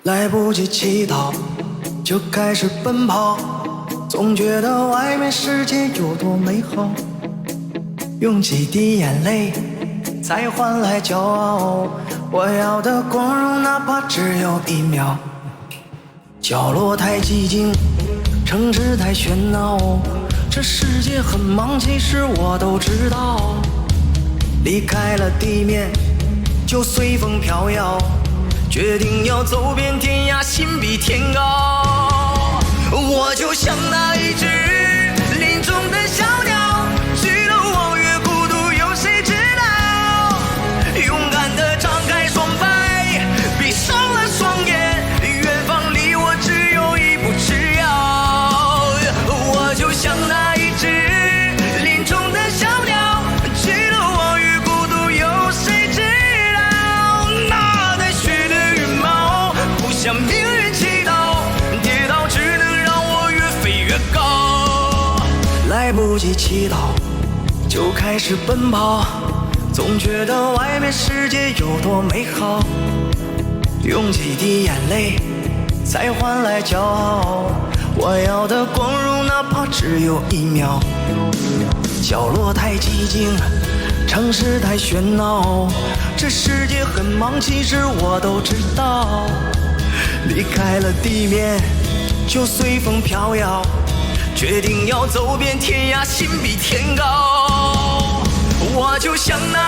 来不及祈祷，就开始奔跑，总觉得外面世界有多美好，用几滴眼泪才换来骄傲，我要的光荣哪怕只有1秒。角落太寂静，城市太喧闹，这世界很忙，其实我都知道。离开了地面，就随风飘摇，决定要走遍天涯，心比天高。我就像那一只林中的小鸟，去了望月孤独，有谁知道？勇敢地张开双臂，闭上了双眼，远方离我只有1步之遥。我就像那一只林中的小鸟，去了望月孤独，有谁知道？那带血的羽毛，不向命运祈祷，跌倒只能让我越飞越高。来不及祈祷，就开始奔跑，总觉得外面世界有多美好，用几滴眼泪才换来骄傲，我要的光荣哪怕只有1秒。角落太寂静，城市太喧闹，这世界很忙，其实我都知道。离开了地面，就随风飘摇，决定要走遍天涯，心比天高。我就像那